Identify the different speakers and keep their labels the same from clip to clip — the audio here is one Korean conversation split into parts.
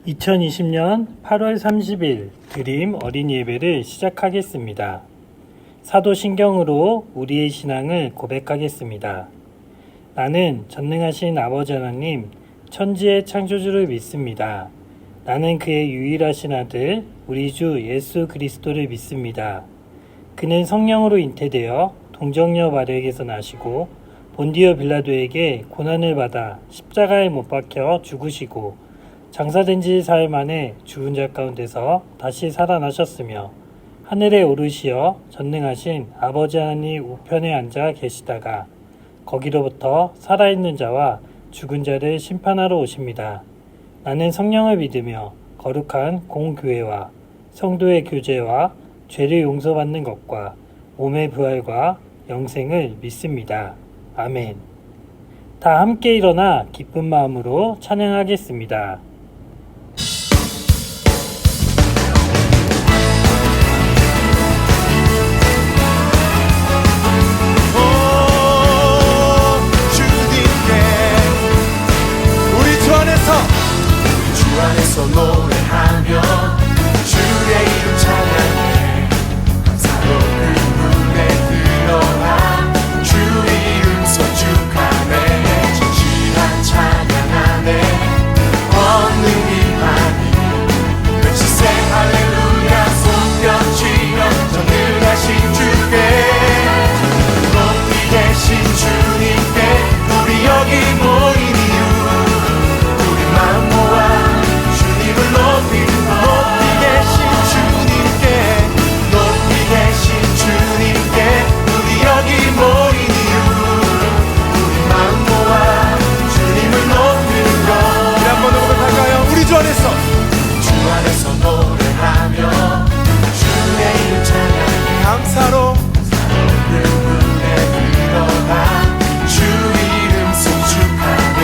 Speaker 1: 2020년 8월 30일 드림 어린이 예배를 시작하겠습니다. 사도신경으로 우리의 신앙을 고백하겠습니다. 나는 전능하신 아버지 하나님, 천지의 창조주를 믿습니다. 나는 그의 유일하신 아들, 우리 주 예수 그리스도를 믿습니다. 그는 성령으로 잉태되어 동정녀 마리아에게서 나시고 본디오 빌라도에게 고난을 받아 십자가에 못 박혀 죽으시고 장사된 지 사흘 만에 죽은 자 가운데서 다시 살아나셨으며 하늘에 오르시어 전능하신 아버지 하나님 우편에 앉아 계시다가 거기로부터 살아있는 자와 죽은 자를 심판하러 오십니다. 나는 성령을 믿으며 거룩한 공교회와 성도의 교제와 죄를 용서받는 것과 몸의 부활과 영생을 믿습니다. 아멘. 다 함께 일어나 기쁜 마음으로 찬양하겠습니다.
Speaker 2: 주 안에서 노래하며 주의 이름 찬양해 감사로 그물에 들어가 주 이름 선축하네 진실한 찬양 안에 권능이 많이 외치세 할렐루야 손뼉치며 전능하신 주께 높이 계신 주님께 우리 여기 모인 이유 우리 마음 모아 높이 계신 주님께 우리 여기 모인 이유 우리 마음 모아 주님을 높이는 것 우리 한번 고백할까요? 우리 주 안에서 노래하며 주의 이름 찬양해 감사로 그물에 들어가 주 이름 송축하네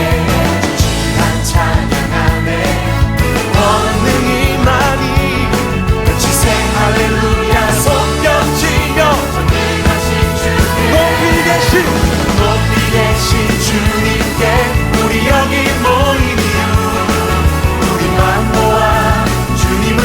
Speaker 2: 진실한 찬양 안에 권능이 많이 외치세 할렐루야 손뼉치며 전능하신 주께 높이 계신 주님께 우리 여기 모인 이유 우리 마음 모아 주님을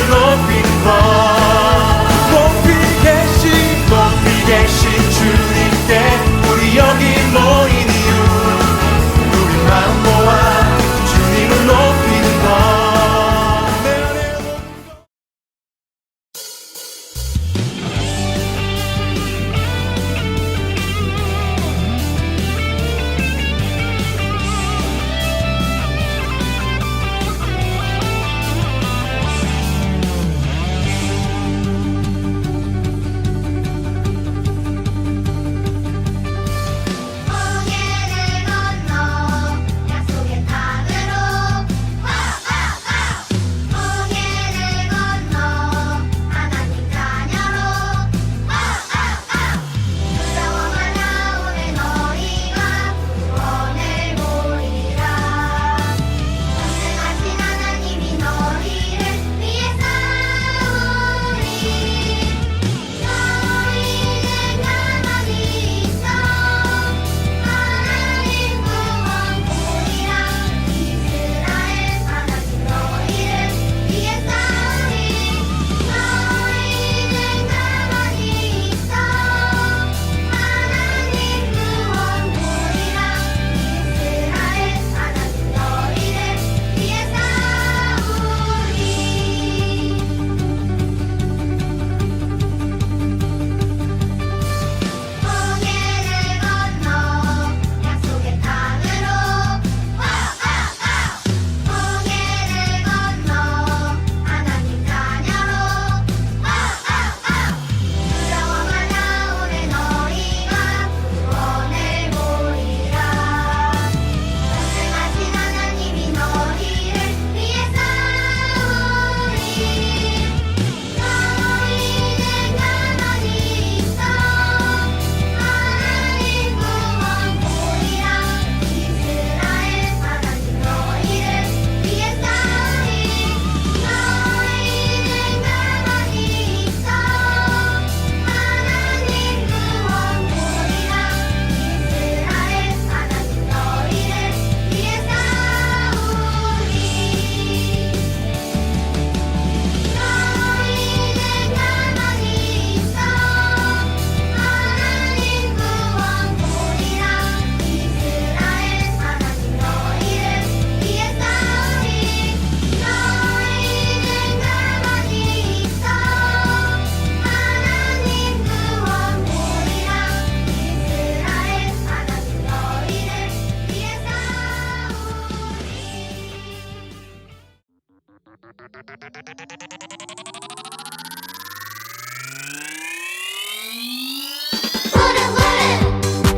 Speaker 3: 부릉부릉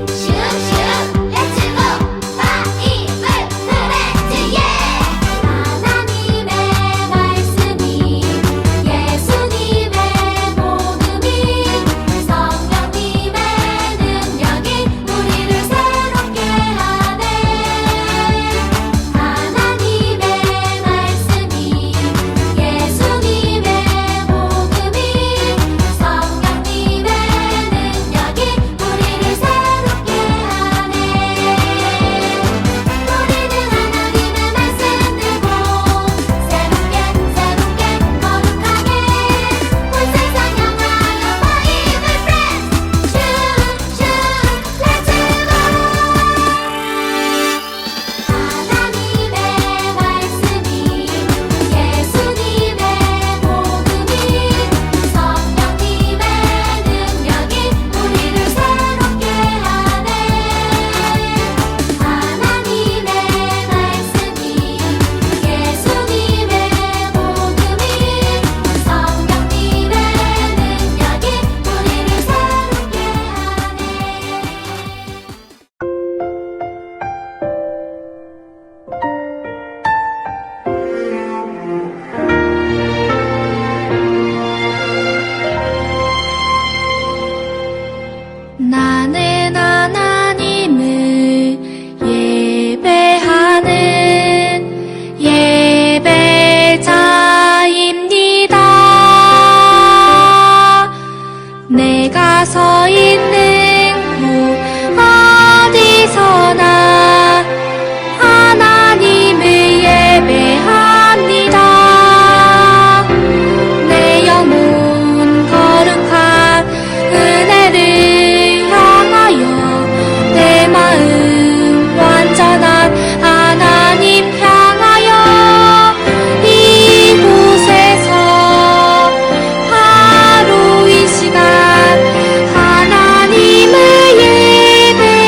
Speaker 3: 슝슝 렛츠고 바이블 프렌즈 하나님의 말씀이 예수님의 복음이 성령님의 능력이 우리를 새롭게 하네. 하나님의 말씀이 예수님의 복음이 성령님의 능력이 우리를 새롭게 하네. 우리는 하나님의 말씀 들고 새롭게 거룩하게 온 세상 향하여 바이블 프렌즈 슝슝 렛츠고. 하나님의 말씀이 예수님의 복음이 성령님의 능력이 우리를 새롭게 하네. 하나님의 말씀이 예수님의 복음이 성령님의 능력이 우리를 새롭게 하네. 나는 하나님을 예배하는 예배자입니다. 내가 서 있는 곳 어디서나 하나님을 예배합니다. 내 영혼 거룩한 은혜를 향하여 내 마음 완전한 하나님 향하여 이곳에서 바로 이 시간 하나님을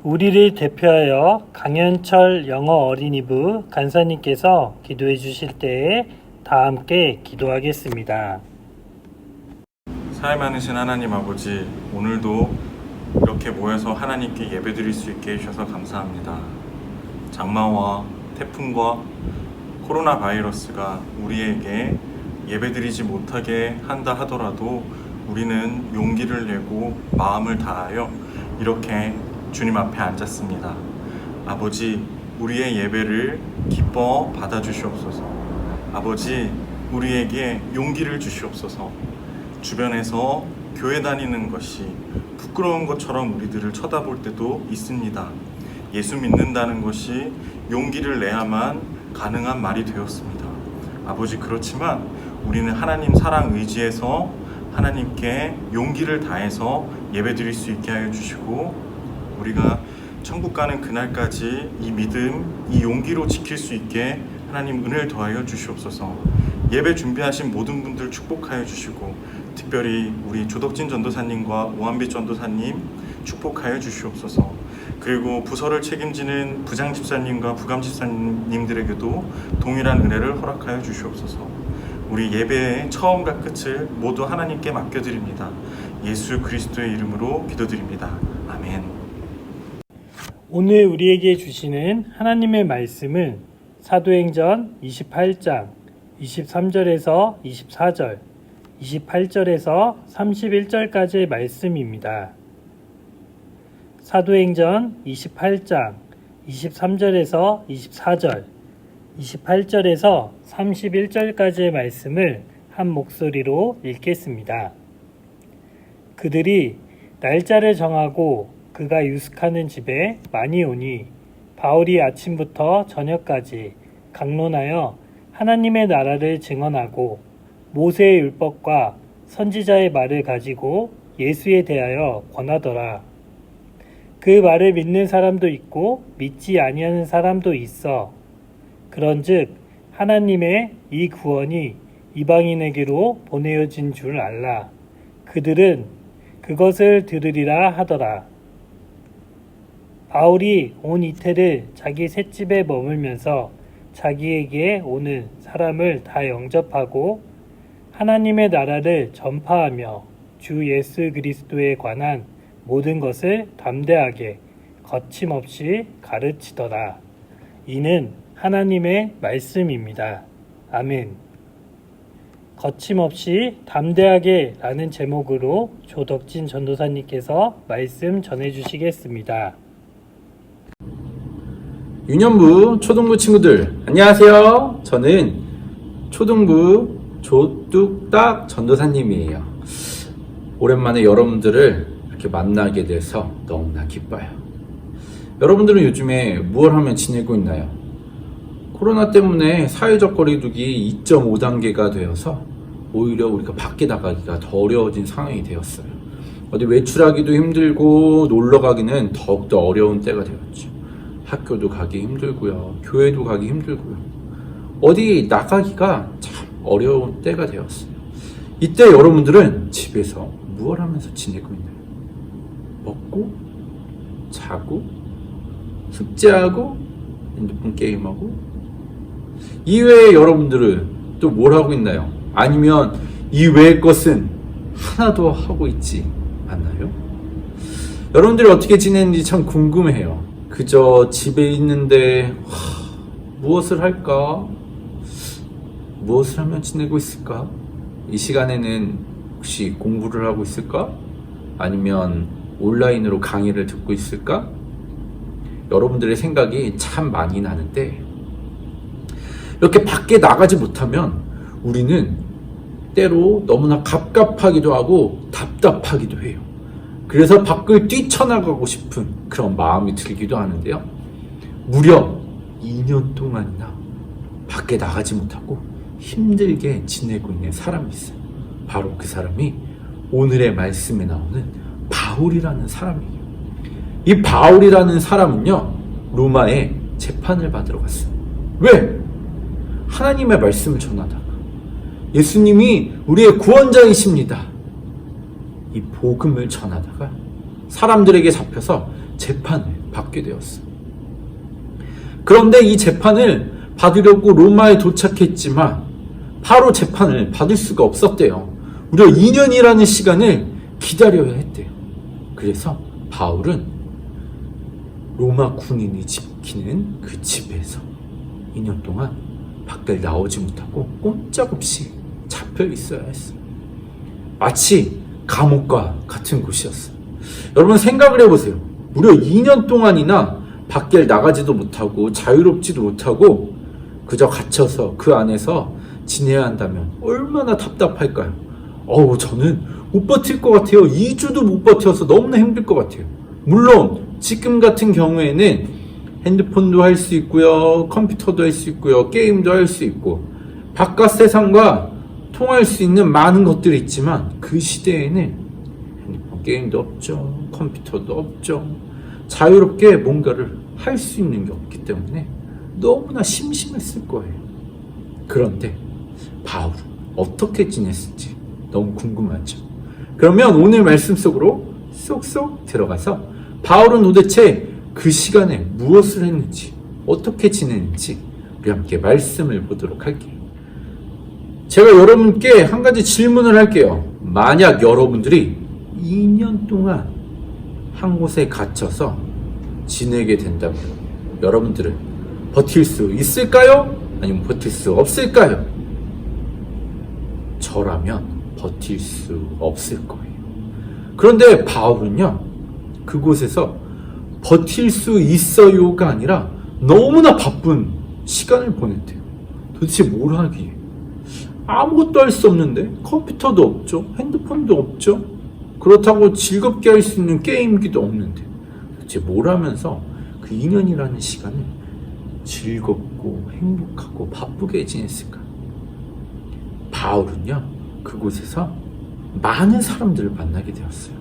Speaker 1: 우리를 대표하여 강현철 영어 어린이부 간사님께서 기도해 주실 때에 다 함께 기도하겠습니다.
Speaker 4: 사랑 많으신 하나님 아버지, 오늘도 이렇게 모여서 하나님께 예배드릴 수 있게 해주셔서 감사합니다. 장마와 태풍과 코로나 바이러스가 우리에게 예배드리지 못하게 한다 하더라도 우리는 용기를 내고 마음을 다하여 이렇게 주님 앞에 앉았습니다. 아버지, 우리의 예배를 기뻐 받아주시옵소서. 아버지, 우리에게 용기를 주시옵소서. 주변에서 교회 다니는 것이 부끄러운 것처럼 우리들을 쳐다볼 때도 있습니다. 예수 믿는다는 것이 용기를 내야만 가능한 말이 되었습니다. 아버지, 그렇지만 우리는 하나님 사랑 의지해서 하나님께 용기를 다해서 예배드릴 수 있게 하여 주시고, 우리가 천국 가는 그날까지 이 믿음, 이 용기로 지킬 수 있게 하나님 은혜를 더하여 주시옵소서. 예배 준비하신 모든 분들 축복하여 주시고, 특별히 우리 조덕진 전도사님과 오한빛 전도사님 축복하여 주시옵소서. 그리고 부서를 책임지는 부장 집사님과 부감 집사님들에게도 동일한 은혜를 허락하여 주시옵소서. 우리 예배의 처음과 끝을 모두 하나님께 맡겨드립니다. 예수 그리스도의 이름으로 기도드립니다. 아멘.
Speaker 1: 오늘 우리에게 주시는 하나님의 말씀은 사도행전 28장 23절에서 24절, 28절에서 31절까지의 말씀입니다. 사도행전 28장 23절에서 24절, 28절에서 31절까지의 말씀을 한 목소리로 읽겠습니다. 그들이 날짜를 정하고 그가 유숙하는 집에 많이 오니 바울이 아침부터 저녁까지 강론하여 하나님의 나라를 증언하고 모세의 율법과 선지자의 말을 가지고 예수에 대하여 권하더라. 그 말을 믿는 사람도 있고 믿지 아니하는 사람도 있어. 그런즉 하나님의 이 구원이 이방인에게로 보내어진 줄 알라. 그들은 그것을 들으리라 하더라. 바울이 온 이틀을 자기 셋집에 머물면서 자기에게 오는 사람을 다 영접하고 하나님의 나라를 전파하며 주 예수 그리스도에 관한 모든 것을 담대하게 거침없이 가르치더라. 이는 하나님의 말씀입니다. 아멘. 거침없이 담대하게 라는 제목으로 조덕진 전도사님께서 말씀 전해주시겠습니다.
Speaker 5: 유년부 초등부 친구들 안녕하세요. 저는 초등부 조뚝딱 전도사님이에요. 오랜만에 여러분들을 이렇게 만나게 돼서 너무나 기뻐요. 여러분들은 요즘에 무엇을 하며 지내고 있나요? 코로나 때문에 사회적 거리두기 2.5단계가 되어서 오히려 우리가 밖에 나가기가 더 어려워진 상황이 되었어요. 어디 외출하기도 힘들고 놀러 가기는 더욱더 어려운 때가 되었죠. 학교도 가기 힘들고요. 교회도 가기 힘들고요. 어디 나가기가 참 어려운 때가 되었어요. 이때 여러분들은 집에서 무엇을 하면서 지내고 있나요? 먹고, 자고, 숙제하고, 핸드폰 게임하고. 이외에 여러분들은 또 뭘 하고 있나요? 아니면 이외의 것은 하나도 하고 있지 않나요? 여러분들이 어떻게 지내는지 참 궁금해요. 그저 집에 있는데 무엇을 할까? 무엇을 하면 지내고 있을까? 이 시간에는 혹시 공부를 하고 있을까? 아니면 온라인으로 강의를 듣고 있을까? 여러분들의 생각이 참 많이 나는데 이렇게 밖에 나가지 못하면 우리는 때로 너무나 갑갑하기도 하고 답답하기도 해요. 그래서 밖을 뛰쳐나가고 싶은 그런 마음이 들기도 하는데요. 무려 2년 동안이나 밖에 나가지 못하고 힘들게 지내고 있는 사람이 있어요. 바로 그 사람이 오늘의 말씀에 나오는 바울이라는 사람이에요. 이 바울이라는 사람은요, 로마에 재판을 받으러 갔어요. 왜? 하나님의 말씀을 전하다가 예수님이 우리의 구원자이십니다. 이 복음을 전하다가 사람들에게 잡혀서 재판을 받게 되었어요. 그런데 이 재판을 받으려고 로마에 도착했지만 바로 재판을 받을 수가 없었대요. 무려 2년이라는 시간을 기다려야 했대요. 그래서 바울은 로마 군인이 지키는 그 집에서 2년 동안 밖을 나오지 못하고 꼼짝없이 잡혀 있어야 했어요. 마치 감옥과 같은 곳이었어요. 여러분 생각을 해보세요. 무려 2년 동안이나 밖을 나가지도 못하고 자유롭지도 못하고 그저 갇혀서 그 안에서 지내야 한다면 얼마나 답답할까요? 저는 못 버틸 것 같아요. 2주도 못 버텨서 너무나 힘들 것 같아요. 물론 지금 같은 경우에는 핸드폰도 할 수 있고요, 컴퓨터도 할 수 있고요, 게임도 할 수 있고 바깥 세상과 통할 수 있는 많은 것들이 있지만 그 시대에는 핸드폰 게임도 없죠, 컴퓨터도 없죠. 자유롭게 뭔가를 할 수 있는 게 없기 때문에 너무나 심심했을 거예요. 그런데 바울은 어떻게 지냈을지 너무 궁금하죠. 그러면 오늘 말씀 속으로 쏙쏙 들어가서 바울은 도대체 그 시간에 무엇을 했는지, 어떻게 지냈는지 우리 함께 말씀을 보도록 할게요. 제가 여러분께 한 가지 질문을 할게요. 만약 여러분들이 2년 동안 한 곳에 갇혀서 지내게 된다면 여러분들은 버틸 수 있을까요? 아니면 버틸 수 없을까요? 저라면 버틸 수 없을 거예요. 그런데 바울은요, 그곳에서 버틸 수 있어요가 아니라 너무나 바쁜 시간을 보냈대요. 도대체 뭘 하기에? 아무것도 할 수 없는데, 컴퓨터도 없죠, 핸드폰도 없죠, 그렇다고 즐겁게 할 수 있는 게임기도 없는데 도대체 뭘 하면서 그 2년이라는 시간을 즐겁고 행복하고 바쁘게 지냈을까? 바울은요, 그곳에서 많은 사람들을 만나게 되었어요.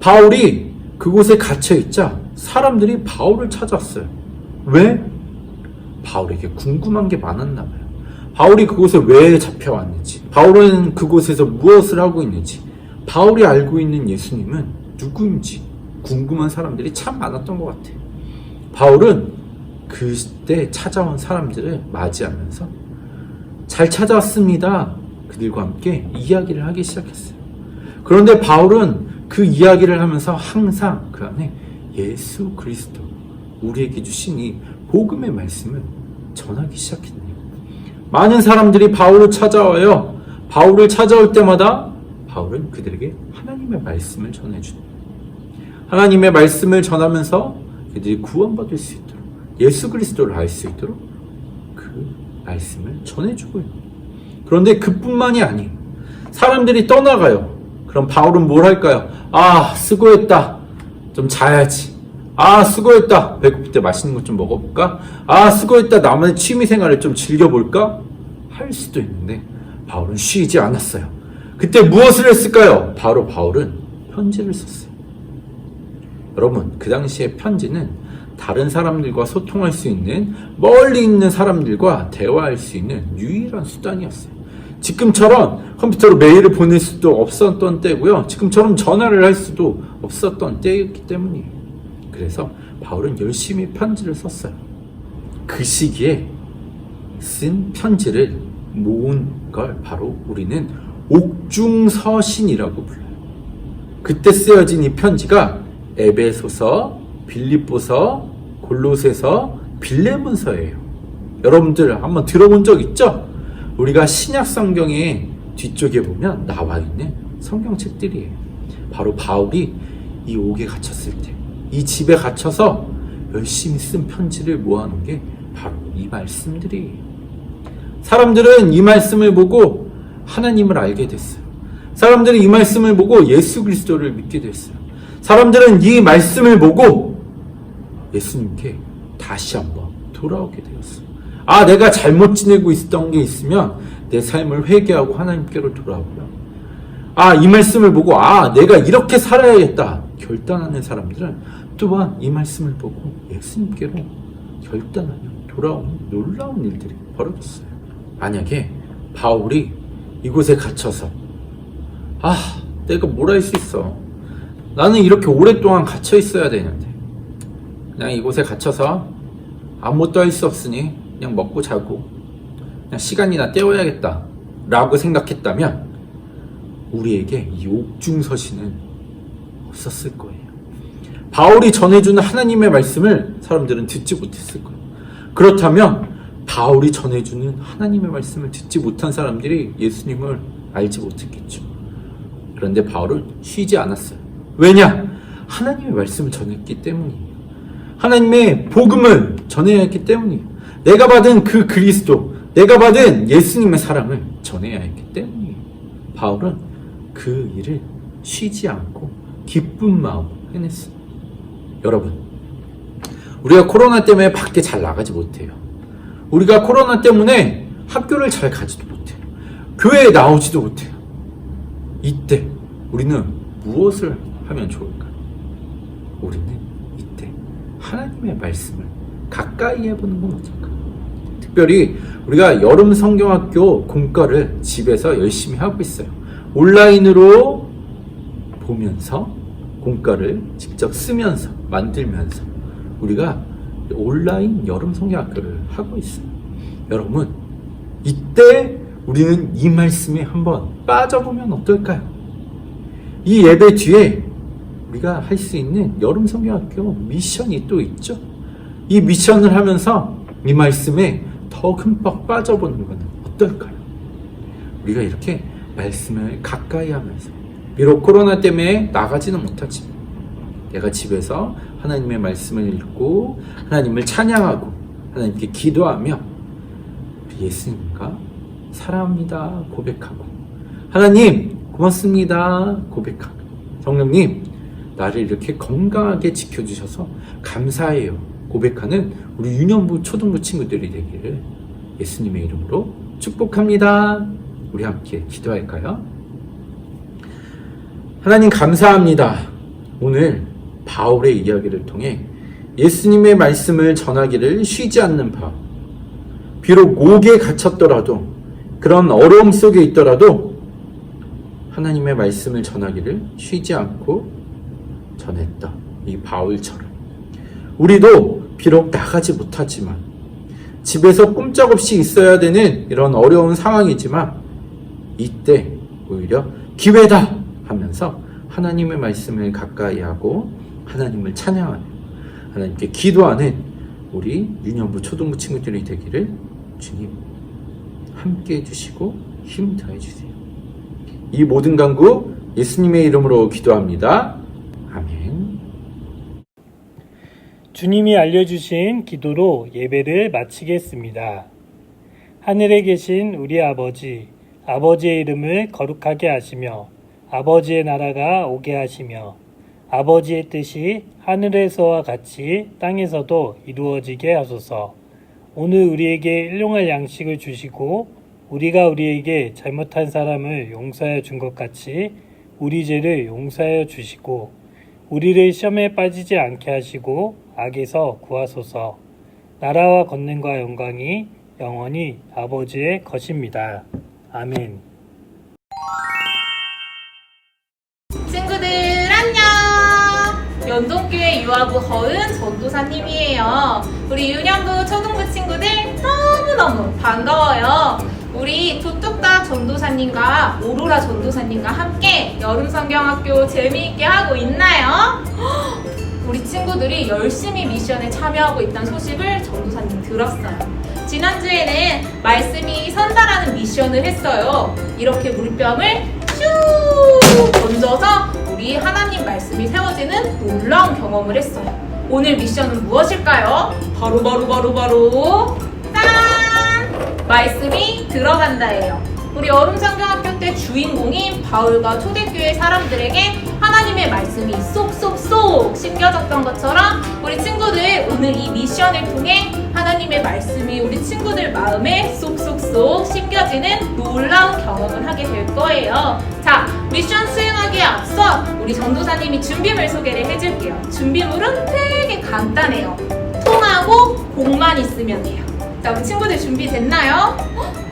Speaker 5: 바울이 그곳에 갇혀있자 사람들이 바울을 찾았어요. 왜? 바울에게 궁금한 게 많았나 봐요. 바울이 그곳에 왜 잡혀왔는지, 바울은 그곳에서 무엇을 하고 있는지, 바울이 알고 있는 예수님은 누구인지 궁금한 사람들이 참 많았던 것 같아요. 바울은 그때 찾아온 사람들을 맞이하면서 잘 찾아왔습니다, 그들과 함께 이야기를 하기 시작했어요. 그런데 바울은 그 이야기를 하면서 항상 그 안에 예수 그리스도, 우리에게 주신 이 복음의 말씀을 전하기 시작했네요. 많은 사람들이 바울을 찾아와요. 바울을 찾아올 때마다 바울은 그들에게 하나님의 말씀을 전해주네요. 하나님의 말씀을 전하면서 그들이 구원받을 수 있도록, 예수 그리스도를 알 수 있도록 그 말씀을 전해주고 있는 거예요. 그런데 그뿐만이 아니에요. 사람들이 떠나가요. 그럼 바울은 뭘 할까요? 아, 수고했다, 좀 자야지. 아, 수고했다, 배고플 때 맛있는 것 좀 먹어볼까? 아, 수고했다, 나만의 취미생활을 좀 즐겨볼까? 할 수도 있는데 바울은 쉬지 않았어요. 그때 무엇을 했을까요? 바로 바울은 편지를 썼어요. 여러분, 그 당시에 편지는 다른 사람들과 소통할 수 있는, 멀리 있는 사람들과 대화할 수 있는 유일한 수단이었어요. 지금처럼 컴퓨터로 메일을 보낼 수도 없었던 때고요, 지금처럼 전화를 할 수도 없었던 때였기 때문이에요. 그래서 바울은 열심히 편지를 썼어요. 그 시기에 쓴 편지를 모은 걸 바로 우리는 옥중서신이라고 불러요. 그때 쓰여진 이 편지가 에베소서, 빌립보서, 골로새서, 빌레몬서예요. 여러분들 한번 들어본 적 있죠? 우리가 신약 성경의 뒤쪽에 보면 나와 있는 성경책들이에요. 바로 바울이 이 옥에 갇혔을 때, 이 집에 갇혀서 열심히 쓴 편지를 모아놓은 게 바로 이 말씀들이에요. 사람들은 이 말씀을 보고 하나님을 알게 됐어요. 사람들은 이 말씀을 보고 예수 그리스도를 믿게 됐어요. 사람들은 이 말씀을 보고 예수님께 다시 한번 돌아오게 되었어요. 아, 내가 잘못 지내고 있었던 게 있으면 내 삶을 회개하고 하나님께로 돌아오고요. 아, 이 말씀을 보고 아, 내가 이렇게 살아야겠다 결단하는 사람들은 또한 이 말씀을 보고 예수님께로 결단하며 돌아오는 놀라운 일들이 벌어졌어요. 만약에 바울이 이곳에 갇혀서 아, 내가 뭘 할 수 있어, 나는 이렇게 오랫동안 갇혀 있어야 되는데 그냥 이곳에 갇혀서 아무것도 할 수 없으니 그냥 먹고 자고 그냥 시간이나 때워야겠다 라고 생각했다면 우리에게 이 옥중서신은 없었을 거예요. 바울이 전해주는 하나님의 말씀을 사람들은 듣지 못했을 거예요. 그렇다면 바울이 전해주는 하나님의 말씀을 듣지 못한 사람들이 예수님을 알지 못했겠죠. 그런데 바울은 쉬지 않았어요. 왜냐? 하나님의 말씀을 전했기 때문이에요. 하나님의 복음을 전해야 했기 때문이에요. 내가 받은 그 그리스도, 내가 받은 예수님의 사랑을 전해야 했기 때문이에요. 바울은 그 일을 쉬지 않고 기쁜 마음으로 해냈어요. 여러분, 우리가 코로나 때문에 밖에 잘 나가지 못해요. 우리가 코로나 때문에 학교를 잘 가지도 못해요. 교회에 나오지도 못해요. 이때 우리는 무엇을 하면 좋을까요? 우리는 이때 하나님의 말씀을 가까이 해보는 건 어떨까요? 특별히 우리가 여름 성경학교 공과를 집에서 열심히 하고 있어요. 온라인으로 보면서 공과를 직접 쓰면서 만들면서 우리가 온라인 여름 성경학교를 하고 있어요. 여러분, 이때 우리는 이 말씀에 한번 빠져보면 어떨까요? 이 예배 뒤에 우리가 할 수 있는 여름성경학교 미션이 또 있죠. 이 미션을 하면서 이 말씀에 더 흠뻑 빠져보는 것은 어떨까요? 우리가 이렇게 말씀을 가까이 하면서, 비록 코로나 때문에 나가지는 못하지만 내가 집에서 하나님의 말씀을 읽고 하나님을 찬양하고 하나님께 기도하며 우리 예수님과 사랑합니다 고백하고, 하나님 고맙습니다 고백하고, 성령님 나를 이렇게 건강하게 지켜주셔서 감사해요 고백하는 우리 유년부 초등부 친구들이 되기를 예수님의 이름으로 축복합니다. 우리 함께 기도할까요? 하나님 감사합니다. 오늘 바울의 이야기를 통해 예수님의 말씀을 전하기를 쉬지 않는 바울, 비록 옥에 갇혔더라도, 그런 어려움 속에 있더라도 하나님의 말씀을 전하기를 쉬지 않고 전했던 이 바울처럼 우리도 비록 나가지 못하지만 집에서 꼼짝없이 있어야 되는 이런 어려운 상황이지만 이때 오히려 기회다 하면서 하나님의 말씀을 가까이 하고 하나님을 찬양하는, 하나님께 기도하는 우리 유년부 초등부 친구들이 되기를 주님 함께 해주시고 힘 더해주세요. 이 모든 간구 예수님의 이름으로 기도합니다. 아멘.
Speaker 1: 주님이 알려주신 기도로 예배를 마치겠습니다. 하늘에 계신 우리 아버지, 아버지의 이름을 거룩하게 하시며 아버지의 나라가 오게 하시며 아버지의 뜻이 하늘에서와 같이 땅에서도 이루어지게 하소서. 오늘 우리에게 일용할 양식을 주시고 우리가 우리에게 잘못한 사람을 용서하여 준 것 같이 우리 죄를 용서하여 주시고 우리를 시험에 빠지지 않게 하시고 악에서 구하소서. 나라와 권능과 영광이 영원히 아버지의 것입니다. 아멘.
Speaker 6: 친구들 안녕! 연동교회 유아부 허은 전도사님이에요. 우리 유년부 초등부 친구들 너무너무 반가워요. 우리 도뚝딱 전도사님과 오로라 전도사님과 함께 여름성경학교 재미있게 하고 있나요? 우리 친구들이 열심히 미션에 참여하고 있다는 소식을 전도사님 들었어요. 지난주에는 말씀이 선다라는 미션을 했어요. 이렇게 물병을 슈 던져서 우리 하나님 말씀이 세워지는 놀라운 경험을 했어요. 오늘 미션은 무엇일까요? 바로 짠! 말씀이 들어간다예요. 우리 여름성경학교 때 주인공인 바울과 초대교회 사람들에게 하나님의 말씀이 쏙쏙쏙 심겨졌던 것처럼 우리 친구들 오늘 이 미션을 통해 하나님의 말씀이 우리 친구들 마음에 쏙쏙쏙 심겨지는 놀라운 경험을 하게 될 거예요. 자, 미션 수행하기에 앞서 우리 전도사님이 준비물 소개를 해줄게요. 준비물은 되게 간단해요. 통하고 공만 있으면 돼요. 자, 우리 친구들 준비됐나요?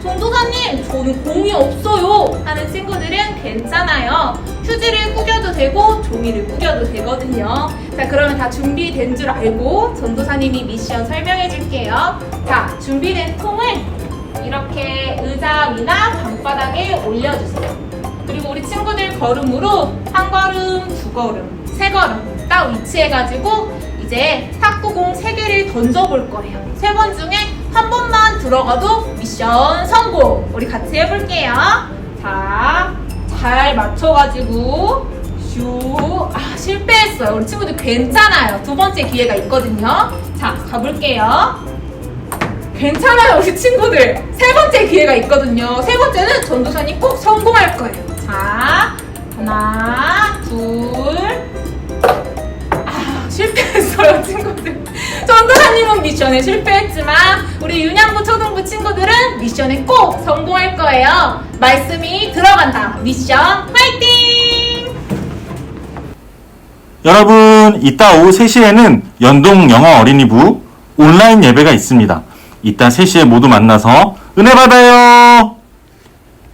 Speaker 6: 전도사님, 저는 공이 없어요 하는 친구들은 괜찮아요. 휴지를 구겨도 되고 종이를 구겨도 되거든요. 자, 그러면 다 준비된 줄 알고 전도사님이 미션 설명해 줄게요. 자, 준비된 통을 이렇게 의자 위나 방바닥에 올려주세요. 그리고 우리 친구들 걸음으로 한 걸음, 두 걸음, 세 걸음 딱 위치해가지고 이제 탁구공 3개를 던져볼 거예요. 3번 중에 한 번만 들어가도 미션 성공! 우리 같이 해볼게요. 자, 잘 맞춰가지고 슈. 실패했어요. 우리 친구들 괜찮아요. 2번째 기회가 있거든요. 자, 가볼게요. 괜찮아요, 우리 친구들. 3번째 기회가 있거든요. 3번째는 전도사님 꼭 성공할 거예요. 자, 하나, 둘. 실패했어요, 친구들. 전도사님은 미션에 실패했지만 우리 유년부 초등부 친구들은 미션에 꼭 성공할 거예요. 말씀이 들어간다. 미션 화이팅!
Speaker 4: 여러분, 이따 오후 3시에는 연동 영어 어린이부 온라인 예배가 있습니다. 이따 3시에 모두 만나서 은혜 받아요.